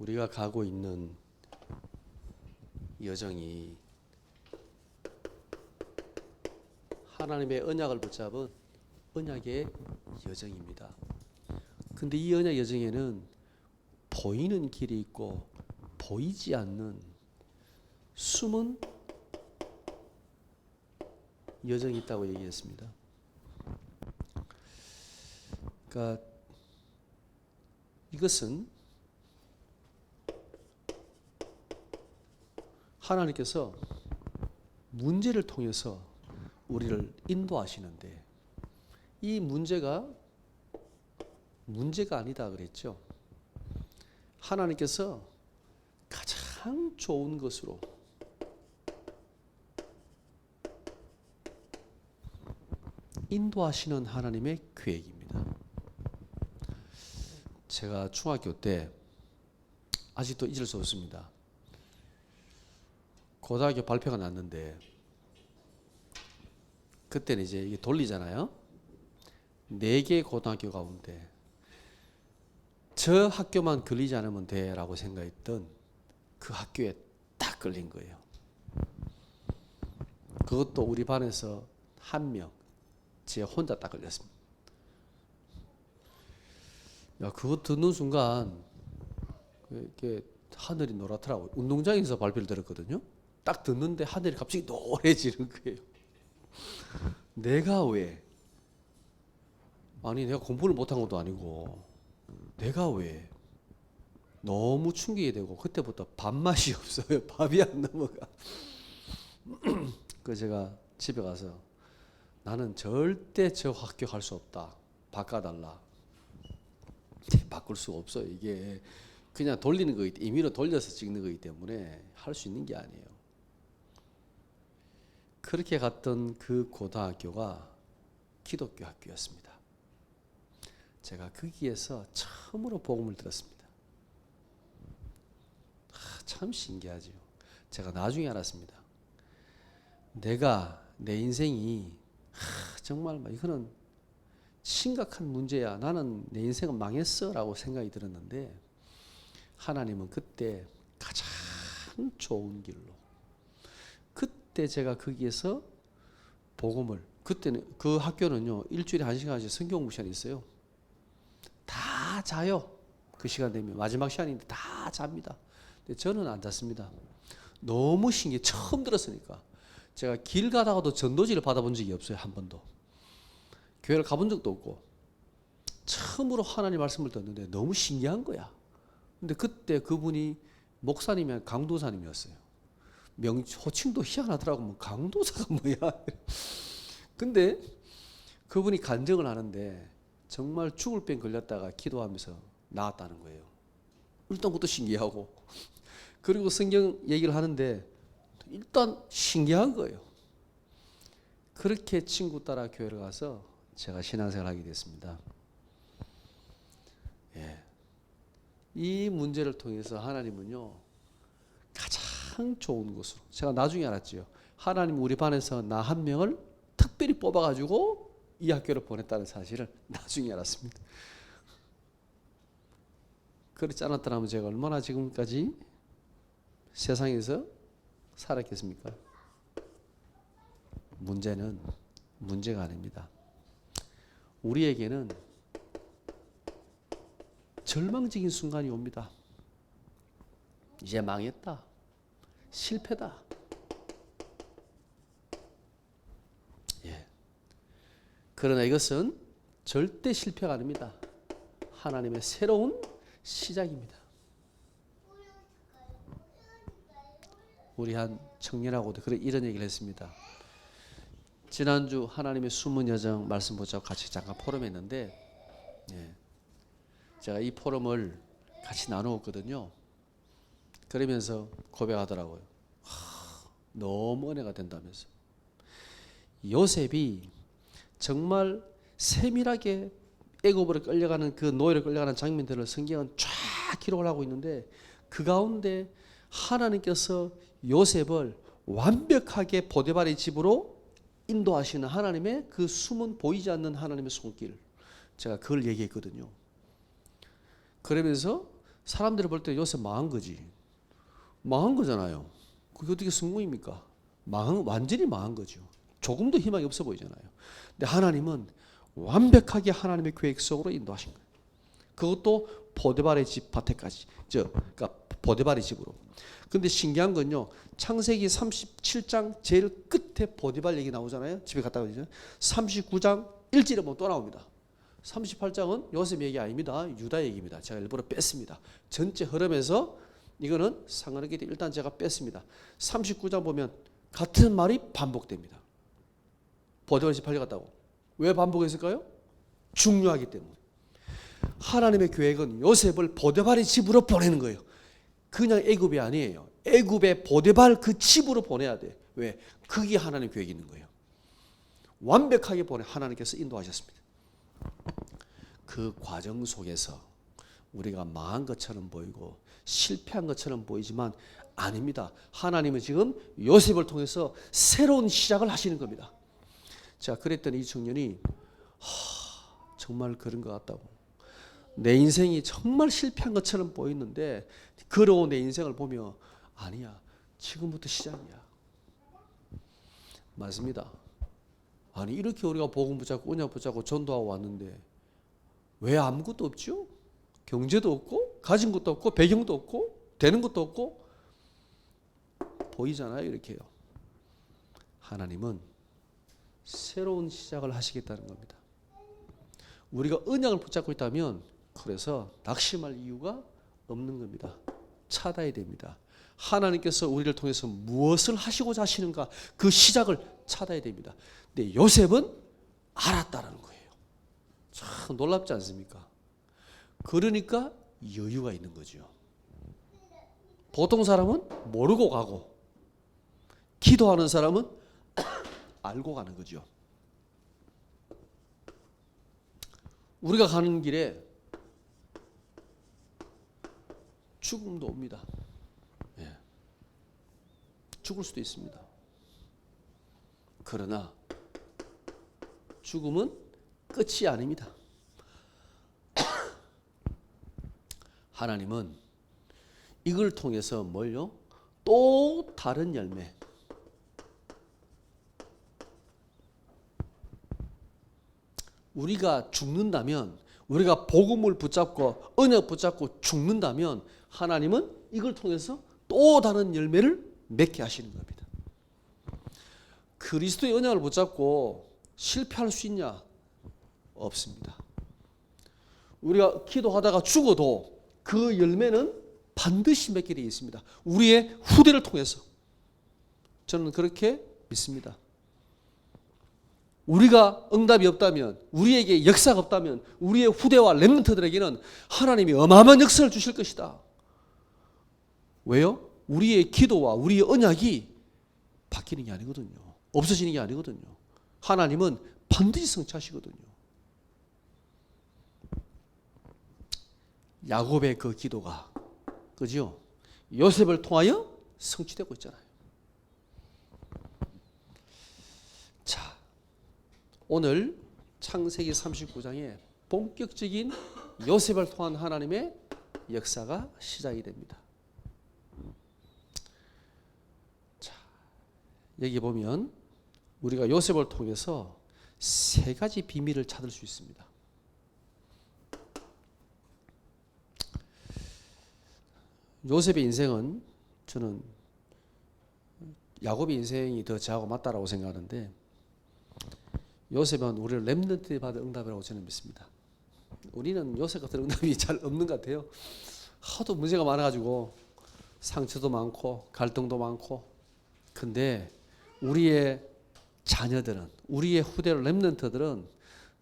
우리가 가고 있는 여정이 하나님의 언약을 붙잡은 언약의 여정입니다. 근데 이 언약 여정에는 보이는 길이 있고 보이지 않는 숨은 여정이 있다고 얘기했습니다. 그러니까 이것은 하나님께서 문제를 통해서 우리를 인도하시는데 이 문제가 아니다 그랬죠. 하나님께서 가장 좋은 것으로 인도하시는 하나님의 계획입니다. 제가 중학교 때 아직도 잊을 수 없습니다. 고등학교 발표가 났는데 그때는 이제 이게 돌리잖아요. 4개 고등학교 가운데 저 학교만 걸리지 않으면 돼라고 생각했던 그 학교에 딱 걸린 거예요. 그것도 우리 반에서 한 명, 제 혼자 딱 걸렸습니다. 야, 그거 듣는 순간 이게 하늘이 노랗더라고요. 운동장에서 발표를 들었거든요. 딱 듣는데 하늘이 갑자기 노래지는 거예요. 내가 왜? 아니 내가 공부를 못한 것도 아니고 내가 왜? 너무 충격이 되고 그때부터 밥맛이 없어요. 밥이 안 넘어가. 그 제가 집에 가서 나는 절대 저 학교 갈 수 없다. 바꿔달라. 바꿀 수가 없어요. 이게 그냥 돌리는 거기 때문에 임의로 돌려서 찍는 거기 때문에 할 수 있는 게 아니에요. 그렇게 갔던 그 고등학교가 기독교 학교였습니다. 제가 거기에서 처음으로 복음을 들었습니다. 참 신기하죠. 제가 나중에 알았습니다. 내 인생이 정말 이거는 심각한 문제야. 나는 내 인생은 망했어 라고 생각이 들었는데 하나님은 그때 가장 좋은 길로 그때 제가 거기에서 복음을 그때는 그 학교는요 일주일에 1시간씩 성경 공부 시간이 있어요. 다 자요. 그 시간 되면 마지막 시간인데 다 잡니다. 근데 저는 안 잤습니다. 너무 신기해. 처음 들었으니까. 제가 길 가다가도 전도지를 받아본 적이 없어요. 한 번도. 교회를 가본 적도 없고 처음으로 하나님 말씀을 듣는데 너무 신기한 거야. 근데 그때 그분이 목사님이 강도사님이었어요. 호칭도 희한하더라고. 뭐 강도사가 뭐야. 근데 그분이 간증을 하는데 정말 죽을 병 걸렸다가 기도하면서 나았다는 거예요. 일단 그것도 신기하고 그리고 성경 얘기를 하는데 일단 신기한 거예요. 그렇게 친구 따라 교회를 가서 제가 신앙생활을 하게 됐습니다. 예. 이 문제를 통해서 하나님은요 가장 좋은 것으로 제가 나중에 알았죠. 하나님 우리 반에서 나 한 명을 특별히 뽑아가지고 이 학교를 보냈다는 사실을 나중에 알았습니다. 그렇지 않았더라면 제가 얼마나 지금까지 세상에서 살았겠습니까? 문제는 문제가 아닙니다. 우리에게는 절망적인 순간이 옵니다. 이제 망했다. 실패다. 예. 그러나 이것은 절대 실패가 아닙니다. 하나님의 새로운 시작입니다. 우리 한 청년하고도 이런 얘기를 했습니다. 지난주 하나님의 숨은 여정 말씀 보자고 같이 잠깐 포럼했는데 예. 제가 이 포럼을 같이 나누었거든요. 그러면서 고백하더라고요. 너무 은혜가 된다면서. 요셉이 정말 세밀하게 애굽으로 끌려가는 그 노예로 끌려가는 장면들을 성경은 쫙 기록을 하고 있는데 그 가운데 하나님께서 요셉을 완벽하게 보디발의 집으로 인도하시는 하나님의 그 숨은 보이지 않는 하나님의 손길 제가 그걸 얘기했거든요. 그러면서 사람들이 볼 때 요셉 망한 거지. 망한 거잖아요. 그게 어떻게 성공입니까? 완전히 망한 거죠. 조금도 희망이 없어 보이잖아요. 근데 하나님은 완벽하게 하나님의 계획 속으로 인도하신 거예요. 그것도 보디발의 집 밭에까지. 그러니까 보디발의 집으로. 근데 신기한 건요. 창세기 37장 제일 끝에 보디발 얘기 나오잖아요. 집에 갔다 오죠. 39장 1절에 보면 또 나옵니다. 38장은 요셉 얘기 아닙니다. 유다 얘기입니다. 제가 일부러 뺐습니다. 전체 흐름에서 이거는 상관없기 때문에 일단 제가 뺐습니다. 39장 보면 같은 말이 반복됩니다. 보디발 집 팔려갔다고. 왜 반복했을까요? 중요하기 때문에. 하나님의 계획은 요셉을 보디발의 집으로 보내는 거예요. 그냥 애굽이 아니에요. 애굽의 보디발 그 집으로 보내야 돼. 왜? 그게 하나님의 계획이 있는 거예요. 완벽하게 하나님께서 인도하셨습니다. 그 과정 속에서 우리가 망한 것처럼 보이고 실패한 것처럼 보이지만 아닙니다. 하나님은 지금 요셉을 통해서 새로운 시작을 하시는 겁니다. 자, 그랬더니 이 청년이 정말 그런 것 같다고. 내 인생이 정말 실패한 것처럼 보이는데 걸어온 내 인생을 보며 아니야. 지금부터 시작이야. 맞습니다. 아니 이렇게 우리가 복음 붙잡고 언약 붙잡고 전도하고 왔는데 왜 아무것도 없죠? 경제도 없고 가진 것도 없고 배경도 없고 되는 것도 없고 보이잖아요. 이렇게요. 하나님은 새로운 시작을 하시겠다는 겁니다. 우리가 언약을 붙잡고 있다면 그래서 낙심할 이유가 없는 겁니다. 찾아야 됩니다. 하나님께서 우리를 통해서 무엇을 하시고자 하시는가 그 시작을 찾아야 됩니다. 근데 요셉은 알았다는 거예요. 참 놀랍지 않습니까? 그러니까 여유가 있는 거죠. 보통 사람은 모르고 가고 기도하는 사람은 알고 가는 거죠. 우리가 가는 길에 죽음도 옵니다. 예. 죽을 수도 있습니다. 그러나 죽음은 끝이 아닙니다. 하나님은 이걸 통해서 뭘요? 또 다른 열매. 우리가 죽는다면, 우리가 복음을 붙잡고 언약 붙잡고 죽는다면 하나님은 이걸 통해서 또 다른 열매를 맺게 하시는 겁니다. 그리스도의 언약을 붙잡고 실패할 수 있냐? 없습니다. 우리가 기도하다가 죽어도 그 열매는 반드시 맺게 되어 있습니다. 우리의 후대를 통해서. 저는 그렇게 믿습니다. 우리가 응답이 없다면, 우리에게 역사가 없다면 우리의 후대와 렘넌트들에게는 하나님이 어마어마한 역사를 주실 것이다. 왜요? 우리의 기도와 우리의 언약이 바뀌는 게 아니거든요. 없어지는 게 아니거든요. 하나님은 반드시 성취하시거든요. 야곱의 그 기도가 그죠? 요셉을 통하여 성취되고 있잖아요. 자, 오늘 창세기 39장에 본격적인 요셉을 통한 하나님의 역사가 시작이 됩니다. 자, 여기 보면 우리가 요셉을 통해서 세 가지 비밀을 찾을 수 있습니다. 요셉의 인생은 저는 야곱의 인생이 더 저하고 맞다라고 생각하는데 요셉은 우리를 렘넌트에 받은 응답이라고 저는 믿습니다. 우리는 요셉 같은 응답이 잘 없는 것 같아요. 하도 문제가 많아가지고 상처도 많고 갈등도 많고 근데 우리의 자녀들은 우리의 후대 렘넌트들은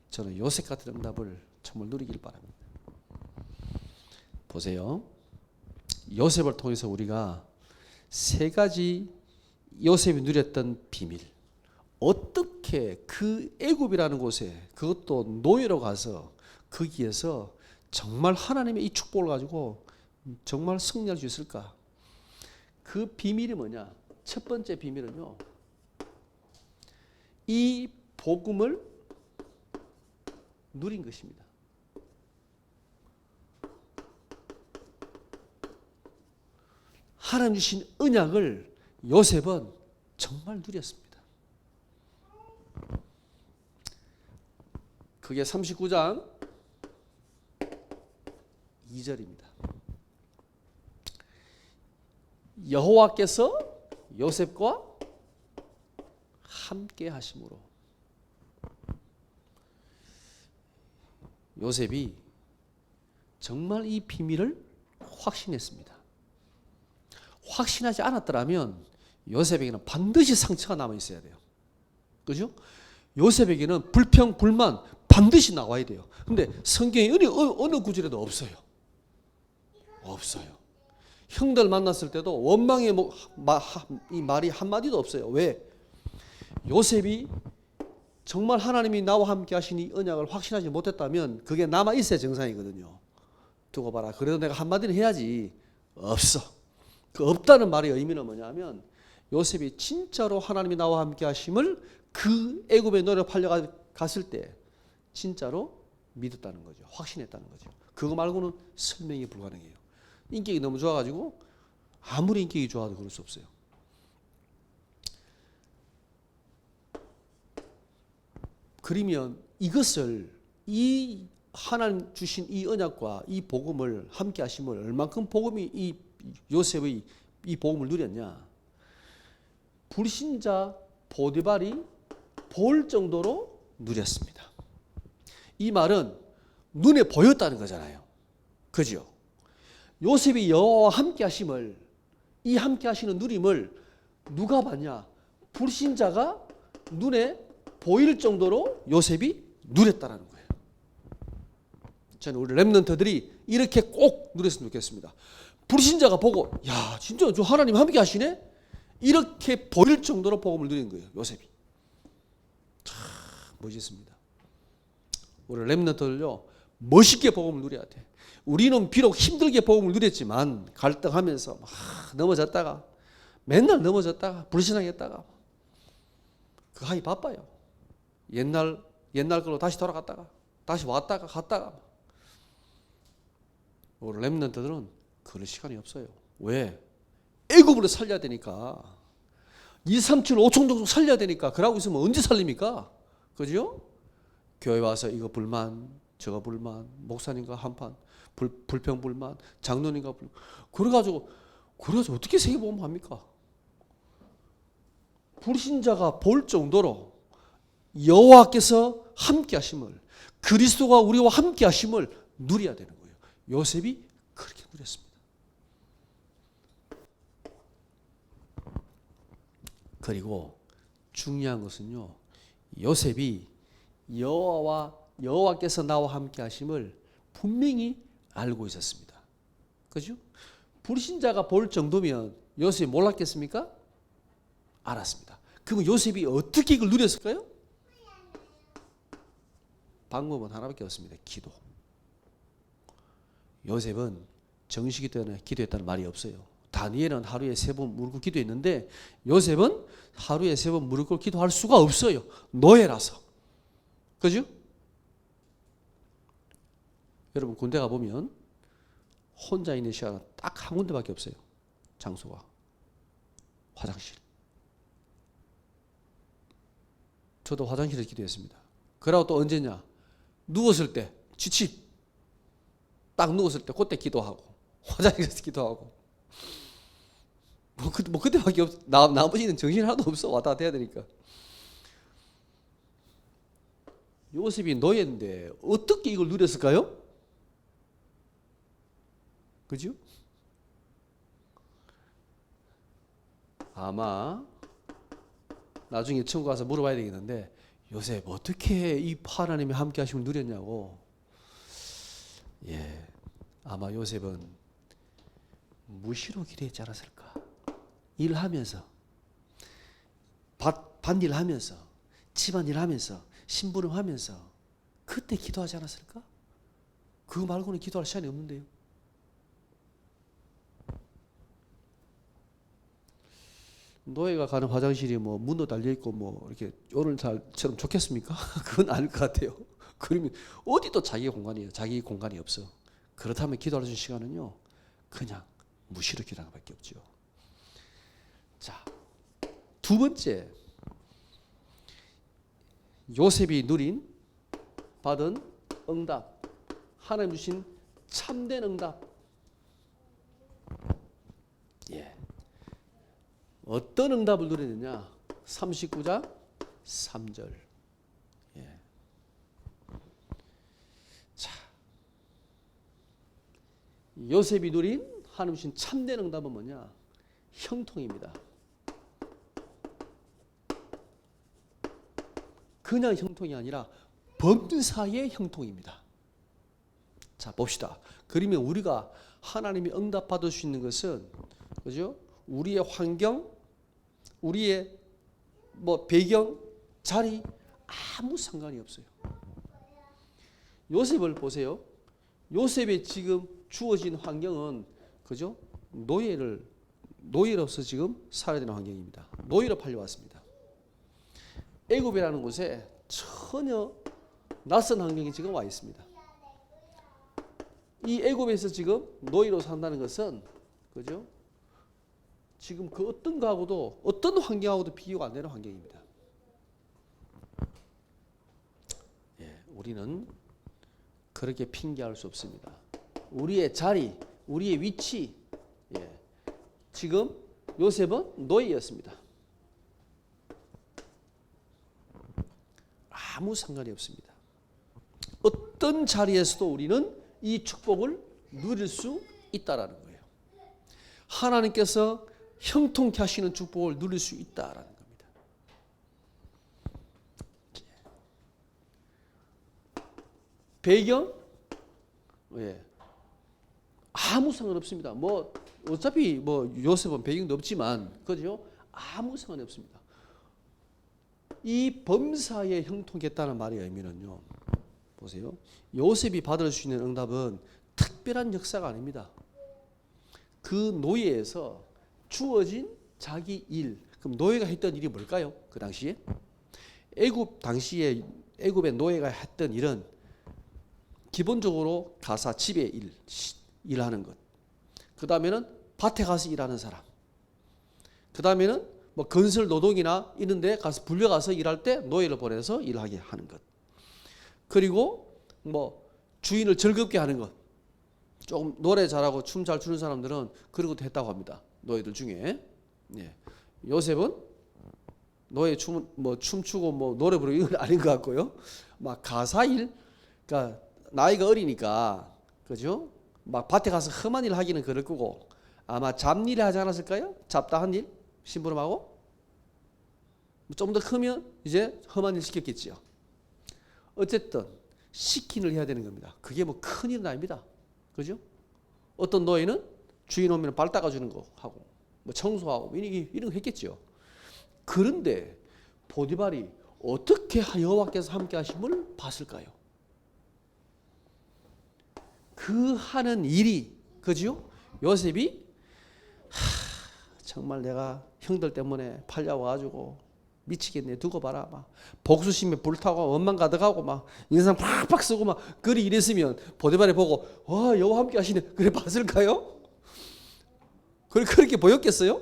저는 요셉 같은 응답을 정말 누리길 바랍니다. 보세요. 요셉을 통해서 우리가 세 가지 요셉이 누렸던 비밀 어떻게 그 애굽이라는 곳에 그것도 노예로 가서 거기에서 정말 하나님의 이 축복을 가지고 정말 승리할 수 있을까? 그 비밀이 뭐냐? 첫 번째 비밀은요. 이 복음을 누린 것입니다. 하나님 주신 언약을 요셉은 정말 누렸습니다. 그게 39장 2절입니다. 여호와께서 요셉과 함께 하심으로. 요셉이 정말 이 비밀을 확신했습니다. 확신하지 않았더라면 요셉에게는 반드시 상처가 남아 있어야 돼요. 그죠? 요셉에게는 불평, 불만 반드시 나와야 돼요. 근데 성경에 어느 구절에도 없어요. 없어요. 형들 만났을 때도 원망의 이 말이 한마디도 없어요. 왜? 요셉이 정말 하나님이 나와 함께 하신 이 언약을 확신하지 못했다면 그게 남아 있어야 정상이거든요. 두고 봐라. 그래도 내가 한마디는 해야지. 없어. 그 없다는 말의 의미는 뭐냐면 요셉이 진짜로 하나님이 나와 함께 하심을 그 애굽에 노력하려 갔을 때 진짜로 믿었다는 거죠. 확신했다는 거죠. 그거 말고는 설명이 불가능해요. 인격이 너무 좋아가지고 아무리 인격이 좋아도 그럴 수 없어요. 그러면 이것을 이 하나님 주신 이 언약과 이 복음을 함께 하심을 얼만큼 복음이 이 요셉의 이 복음을 누렸냐? 불신자 보디발이 볼 정도로 누렸습니다. 이 말은 눈에 보였다는 거잖아요. 그죠? 요셉이 여호와와 함께 하심을, 이 함께 하시는 누림을 누가 봤냐? 불신자가 눈에 보일 정도로 요셉이 누렸다는 거예요. 저는 우리 렘넌트들이 이렇게 꼭 누렸으면 좋겠습니다. 불신자가 보고 야 진짜 저 하나님 함께 하시네? 이렇게 보일 정도로 복음을 누린 거예요. 요셉이. 참 멋있습니다. 우리 렘넌트들요 멋있게 복음을 누려야 돼. 우리는 비록 힘들게 복음을 누렸지만 갈등하면서 막 넘어졌다가 맨날 넘어졌다가 불신앙했다가 그 하기 바빠요. 옛날 걸로 다시 돌아갔다가 다시 왔다가 갔다가 우리 렘넌트들은 그럴 시간이 없어요. 왜? 애굽으로 살려야 되니까 2, 3, 7, 5천 정도 살려야 되니까 그러고 있으면 언제 살립니까? 그죠? 교회 와서 이거 불만 저거 불만 목사님과 한판 불평 불만 장로님과 불만 그래가지고 어떻게 세계복음 합니까? 불신자가 볼 정도로 여호와께서 함께 하심을 그리스도가 우리와 함께 하심을 누려야 되는 거예요. 요셉이 그렇게 누렸습니다. 그리고 중요한 것은요. 요셉이 여호와께서 나와 함께 하심을 분명히 알고 있었습니다. 그죠? 불신자가 볼 정도면 요셉이 몰랐겠습니까? 알았습니다. 그럼 요셉이 어떻게 이걸 누렸을까요? 방법은 하나밖에 없습니다. 기도. 요셉은 정식이 때문에 기도했다는 말이 없어요. 다니엘은 하루에 3번 무릎 꿇고 기도했는데 요셉은 하루에 3번 무릎 꿇고 기도할 수가 없어요. 노예라서. 그죠? 여러분 군대 가보면 혼자 있는 시간은 딱 한 군데밖에 없어요. 장소가. 화장실. 저도 화장실에서 기도했습니다. 그러고 또 언제냐? 누웠을 때 딱 누웠을 때 그때 기도하고 화장실에서 기도하고 뭐 그때밖에 없어. 나머지는 정신 하나도 없어. 왔다 갔다 해야 되니까. 요셉이 노예인데 어떻게 이걸 누렸을까요? 그죠? 아마 나중에 천국 가서 물어봐야 되겠는데 요셉 어떻게 이 하나님이 함께 하심을 누렸냐고. 예, 아마 요셉은 무시로 기도했지 않았을까. 일하면서 밭일 하면서 집안일 하면서 심부름하면서 그때 기도하지 않았을까? 그거 말고는 기도할 시간이 없는데요. 노예가 가는 화장실이 뭐 문도 달려 있고 뭐 이렇게 오늘날처럼 좋겠습니까? 그건 아닐 것 같아요. 그러면 어디도 자기 공간이에요. 자기 공간이 없어. 그렇다면 기도할 수 있는 시간은요, 그냥 무시로 기도하는 밖에 없죠. 자, 두 번째, 요셉이 받은 응답, 하나님 주신 참된 응답. 예. 어떤 응답을 누리느냐? 39장 3절. 예. 자, 요셉이 누린 하나님 주신 참된 응답은 뭐냐? 형통입니다. 그냥 형통이 아니라 범사의 형통입니다. 자, 봅시다. 그러면 우리가 하나님이 응답받을 수 있는 것은, 그죠? 우리의 환경, 우리의 배경, 자리 아무 상관이 없어요. 요셉을 보세요. 요셉의 지금 주어진 환경은, 그죠? 노예로서 지금 살아야 되는 환경입니다. 노예로 팔려왔습니다. 애굽이라는 곳에 전혀 낯선 환경에 지금 와 있습니다. 이 애굽에서 지금 노예로 산다는 것은, 그죠? 지금 그 어떤 거하고도, 어떤 환경하고도 비교가 안 되는 환경입니다. 예, 우리는 그렇게 핑계할 수 없습니다. 우리의 자리, 우리의 위치, 예, 지금 요셉은 노예였습니다. 아무 상관이 없습니다. 어떤 자리에서도 우리는 이 축복을 누릴 수 있다라는 거예요. 하나님께서 형통케 하시는 축복을 누릴 수 있다라는 겁니다. 배경, 예, 아무 상관없습니다. 어차피 요셉은 배경도 없지만, 그죠? 아무 상관이 없습니다. 이 범사에 형통했다는 말의 의미는요, 보세요. 요셉이 받을 수 있는 응답은 특별한 역사가 아닙니다. 그 노예에서 주어진 자기 일. 그럼 노예가 했던 일이 뭘까요? 그 당시에? 당시에 애굽의 노예가 했던 일은 기본적으로 가사 집의 일하는 것. 그 다음에는 밭에 가서 일하는 사람. 그 다음에는 건설 노동이나 이런 데 가서 불려가서 일할 때 노예를 보내서 일하게 하는 것. 그리고 주인을 즐겁게 하는 것. 조금 노래 잘하고 춤 잘 추는 사람들은 그런 것도 했다고 합니다. 노예들 중에. 예. 요셉은 노예 춤추고 노래 부르고 이건 아닌 것 같고요. 막 가사일, 그러니까 나이가 어리니까, 그죠? 막 밭에 가서 험한 일 하기는 그럴 거고, 아마 잡일 하지 않았을까요? 잡다한 일? 심부름하고? 좀 더 크면 이제 험한 일 시켰겠지요. 어쨌든 시킨 일 해야 되는 겁니다. 그게 큰 일은 아닙니다. 그죠? 어떤 노예는 주인 오면 발 닦아주는 거 하고, 청소하고 이런 거 했겠죠. 그런데 보디발이 어떻게 여호와께서 함께 하심을 봤을까요? 그 하는 일이, 그죠? 요셉이 정말 내가 형들 때문에 팔려와가지고 미치겠네, 두고 봐라, 막 복수심에 불타고 원망 가득하고 막 인상 팍팍 쓰고 막 그리 이랬으면 보디발이 보고 와, 여호와 함께 하시네, 그래 봤을까요? 그렇게 보였겠어요?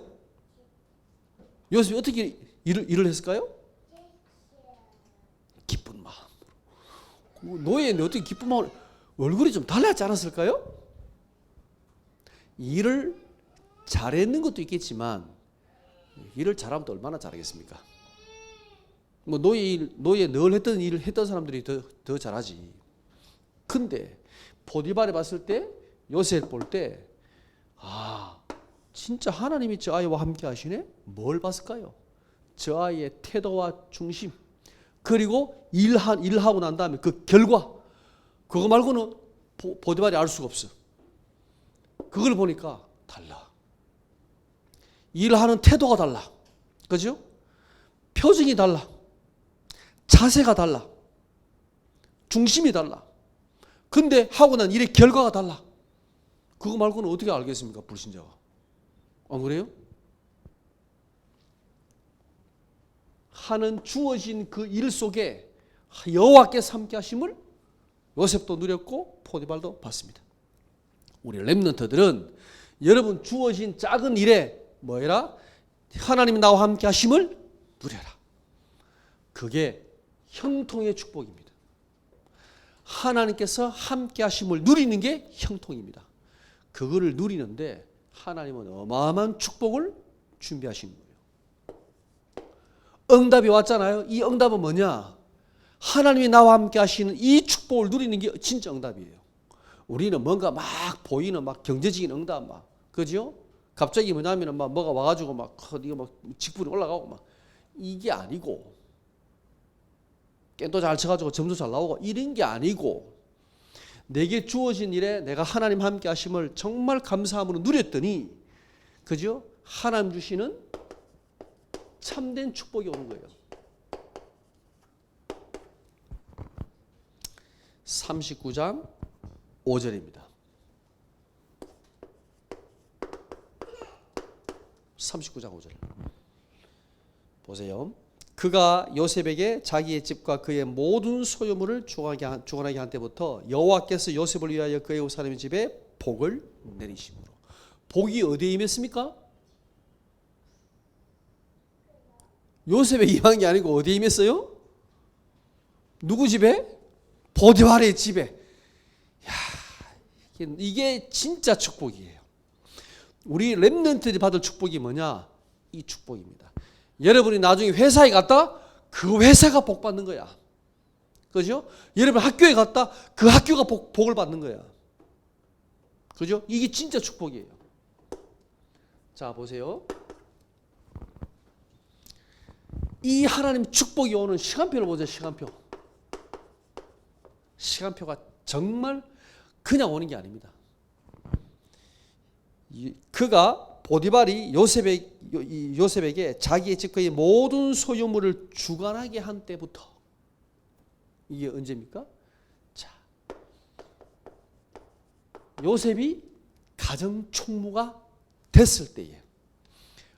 요셉이 어떻게 일을 했을까요? 기쁜 마음으로. 노예인데 어떻게 기쁜 마음으로, 얼굴이 좀 달랐지 않았을까요? 일을 잘했는 것도 있겠지만 일을 잘하면 또 얼마나 잘하겠습니까? 노예 늘 했던 일을 했던 사람들이 더 잘하지. 근데 보디발이 봤을 때, 요셉 볼 때, 진짜 하나님이 저 아이와 함께 하시네? 뭘 봤을까요? 저 아이의 태도와 중심, 그리고 일하고 난 다음에 그 결과, 그거 말고는 보디발이 알 수가 없어. 그걸 보니까 달라. 일하는 태도가 달라. 그죠? 표정이 달라. 자세가 달라. 중심이 달라. 근데 하고 난 일의 결과가 달라. 그거 말고는 어떻게 알겠습니까? 불신자가. 안 그래요? 하는 주어진 그 일 속에 여호와께서 함께 하심을 요셉도 누렸고 포디발도 봤습니다. 우리 렘넌트들은 여러분 주어진 작은 일에 뭐해라? 하나님이 나와 함께 하심을 누려라. 그게 형통의 축복입니다. 하나님께서 함께 하심을 누리는 게 형통입니다. 그거를 누리는데 하나님은 어마어마한 축복을 준비하신 거예요. 응답이 왔잖아요. 이 응답은 뭐냐? 하나님이 나와 함께 하시는 이 축복을 누리는 게 진짜 응답이에요. 우리는 뭔가 막 보이는 막 경제적인 응답 막, 그죠? 갑자기 뭐냐면은 막 뭐가 와가지고 막 이거 막 직분이 올라가고 막 이게 아니고, 깽도 잘 쳐가지고 점수 잘 나오고 이런 게 아니고, 내게 주어진 일에 내가 하나님 함께 하심을 정말 감사함으로 누렸더니, 그죠? 하나님 주시는 참된 축복이 오는 거예요. 39장 5절입니다. 39장 5절 보세요. 그가 요셉에게 자기의 집과 그의 모든 소유물을 주관하게 한 때부터 여호와께서 요셉을 위하여 그의 사람의 집에 복을 내리심으로. 복이 어디에 임했습니까? 요셉에 임한 게 아니고 어디에 임했어요? 누구 집에? 보디발의 집에. 야, 이게 진짜 축복이에요. 우리 렘넌트들이 받을 축복이 뭐냐? 이 축복입니다. 여러분이 나중에 회사에 갔다 그 회사가 복 받는 거야. 그죠? 여러분 학교에 갔다 그 학교가 복을 받는 거야. 그죠? 이게 진짜 축복이에요. 자, 보세요. 이 하나님 축복이 오는 시간표를 보세요. 시간표가 정말 그냥 오는 게 아닙니다. 그가 보디발이 요셉에게 자기의 집과의 모든 소유물을 주관하게 한 때부터. 이게 언제입니까? 자, 요셉이 가정 총무가 됐을 때에,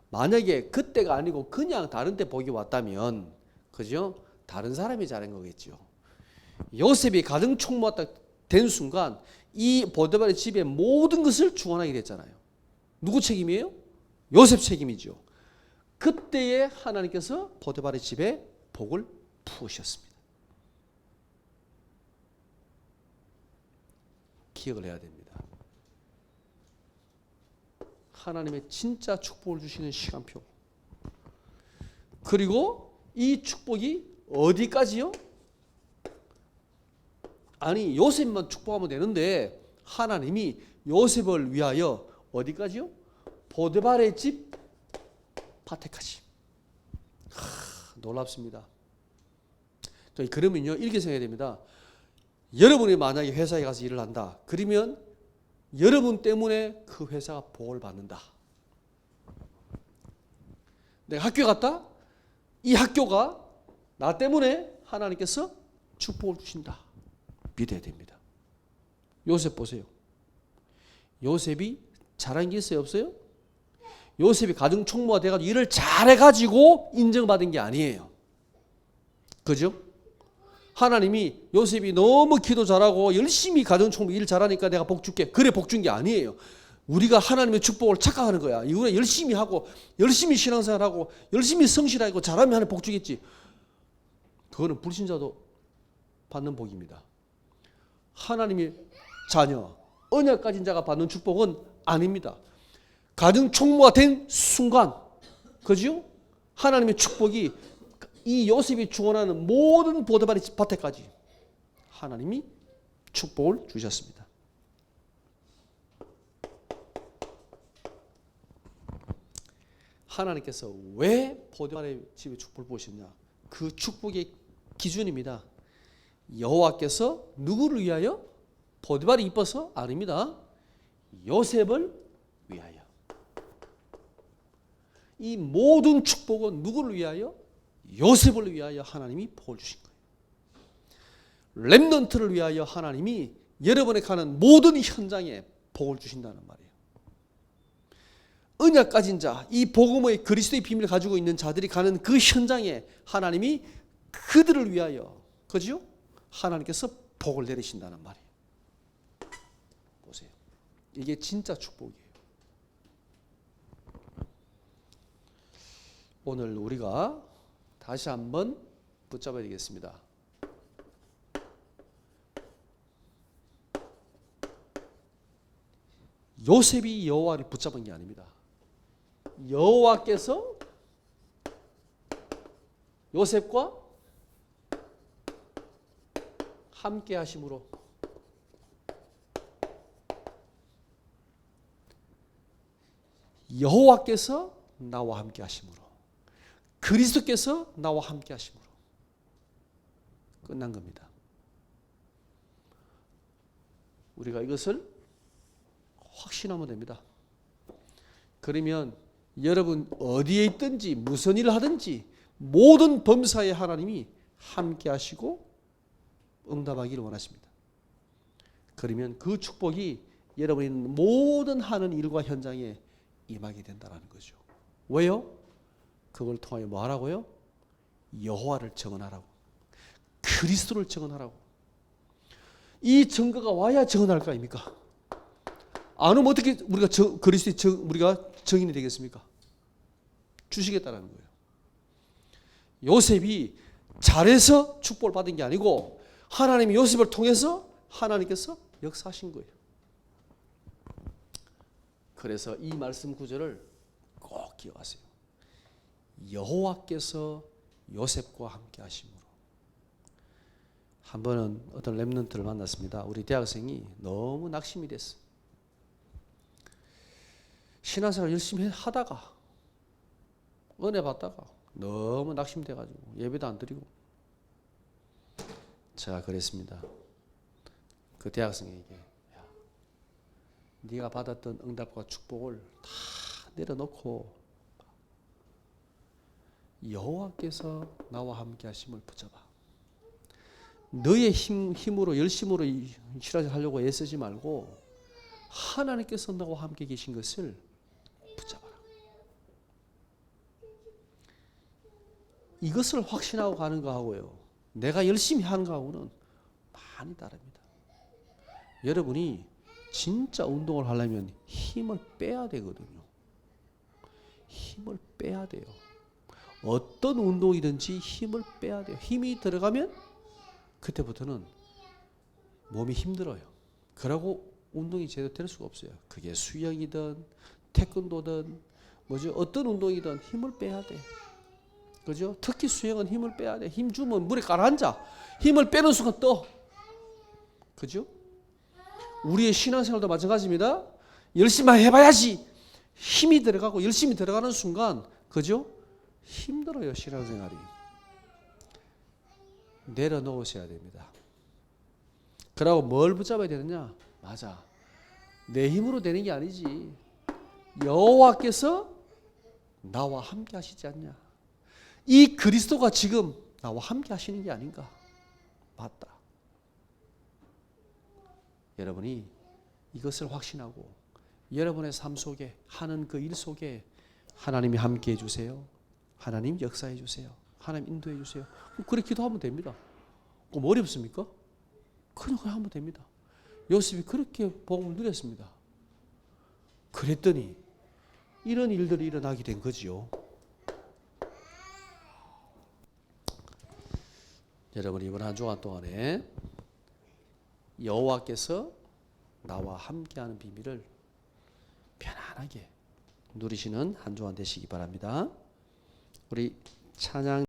만약에 그때가 아니고 그냥 다른 데 복이 왔다면, 그죠? 다른 사람이 잘한 거겠죠. 요셉이 가정 총무가 된 순간 이 보디발의 집의 모든 것을 주관하게 됐잖아요. 누구 책임이에요? 요셉 책임이죠. 그때에 하나님께서 보디발의 집에 복을 부으셨습니다. 기억을 해야 됩니다. 하나님의 진짜 축복을 주시는 시간표. 그리고 이 축복이 어디까지요? 아니, 요셉만 축복하면 되는데 하나님이 요셉을 위하여 어디까지요? 보디발의 집 밭에까지. 놀랍습니다. 그러면요, 이렇게 생각해야 됩니다. 여러분이 만약에 회사에 가서 일을 한다. 그러면 여러분 때문에 그 회사가 복을 받는다. 내가 학교에 갔다. 이 학교가 나 때문에 하나님께서 축복을 주신다. 믿어야 됩니다. 요셉 보세요. 요셉이 잘한 게 있어요, 없어요? 요셉이 가정 총무가 돼가지고 일을 잘해가지고 인정받은 게 아니에요. 그죠? 하나님이 요셉이 너무 기도 잘하고 열심히 가정 총무 일 잘하니까 내가 복 줄게. 그래 복 준 게 아니에요. 우리가 하나님의 축복을 착각하는 거야. 우리가 열심히 하고 열심히 신앙생활하고 열심히 성실하고 잘하면 하나님 복 주겠지. 그거는 불신자도 받는 복입니다. 하나님의 자녀, 언약 가진 자가 받는 축복은 아닙니다. 가정 총무가 된 순간, 그죠? 하나님의 축복이 이 요셉이 주관하는 모든 보디발의 밭에까지 하나님이 축복을 주셨습니다. 하나님께서 왜 보디발의 집에 축복을 부으셨냐? 그 축복의 기준입니다. 여호와께서 누구를 위하여? 보디발이 이뻐서? 아닙니다. 요셉을 위하여. 이 모든 축복은 누구를 위하여? 요셉을 위하여 하나님이 복을 주신 거예요. 렘넌트를 위하여 하나님이 여러분에 가는 모든 현장에 복을 주신다는 말이에요. 언약 가진 자, 이 복음의 그리스도의 비밀을 가지고 있는 자들이 가는 그 현장에 하나님이 그들을 위하여, 그죠? 하나님께서 복을 내리신다는 말이에요. 보세요. 이게 진짜 축복이에요. 오늘 우리가 다시 한번 붙잡아야 되겠습니다. 요셉이 여호와를 붙잡은 게 아닙니다. 여호와께서 요셉과 함께 하심으로 여호와께서 나와 함께 하심으로 그리스도께서 나와 함께 하심으로 끝난 겁니다. 우리가 이것을 확신하면 됩니다. 그러면 여러분 어디에 있든지 무슨 일을 하든지 모든 범사에 하나님이 함께 하시고 응답하기를 원하십니다. 그러면 그 축복이 여러분이 모든 하는 일과 현장에 임하게 된다는 거죠. 왜요? 그걸 통하여 뭐 하라고요? 여호와를 증언하라고. 그리스도를 증언하라고. 이 증거가 와야 증언할 거 아닙니까? 안 오면 어떻게 우리가 그리스도의 우리가 증인이 되겠습니까? 주시겠다는 거예요. 요셉이 잘해서 축복을 받은 게 아니고 하나님이 요셉을 통해서 하나님께서 역사하신 거예요. 그래서 이 말씀 구절을 꼭 기억하세요. 여호와께서 요셉과 함께 하심으로. 한 번은 어떤 렘넌트를 만났습니다. 우리 대학생이 너무 낙심이 됐어. 신앙생활 열심히 하다가 은혜 받다가 너무 낙심돼가지고 예배도 안 드리고. 제가 그랬습니다. 그 대학생에게 야, 네가 받았던 응답과 축복을 다 내려놓고 여호와께서 나와 함께 하심을 붙잡아. 너의 힘으로 열심으로 실하려고 애쓰지 말고 하나님께서 나와 함께 계신 것을 붙잡아라. 이것을 확신하고 가는 거하고요, 내가 열심히 하는 거하고는 많이 다릅니다. 여러분이 진짜 운동을 하려면 힘을 빼야 되거든요. 힘을 빼야 돼요. 어떤 운동이든지 힘을 빼야 돼요. 힘이 들어가면 그때부터는 몸이 힘들어요. 그러고 운동이 제대로 될 수가 없어요. 그게 수영이든 태권도든 뭐죠? 어떤 운동이든 힘을 빼야 돼. 그죠? 특히 수영은 힘을 빼야 돼. 힘 주면 물에 가라앉아. 힘을 빼는 순간 떠. 그죠? 우리의 신앙생활도 마찬가지입니다. 열심히 해봐야지. 힘이 들어가고 열심히 들어가는 순간, 그죠? 힘들어요, 신앙생활이. 내려놓으셔야 됩니다. 그러고 뭘 붙잡아야 되느냐? 맞아. 내 힘으로 되는 게 아니지. 여호와께서 나와 함께 하시지 않냐? 이 그리스도가 지금 나와 함께 하시는 게 아닌가? 맞다. 여러분이 이것을 확신하고 여러분의 삶 속에 하는 그 일 속에 하나님이 함께 해주세요. 하나님 역사해 주세요. 하나님 인도해 주세요. 그렇게 기도하면 됩니다. 뭐 어렵습니까? 그냥 하면 됩니다. 요셉이 그렇게 복음을 누렸습니다. 그랬더니 이런 일들이 일어나게 된 거지요. 여러분 이번 한 주간 동안에 여호와께서 나와 함께하는 비밀을 편안하게 누리시는 한 주간 되시기 바랍니다. 우리 찬양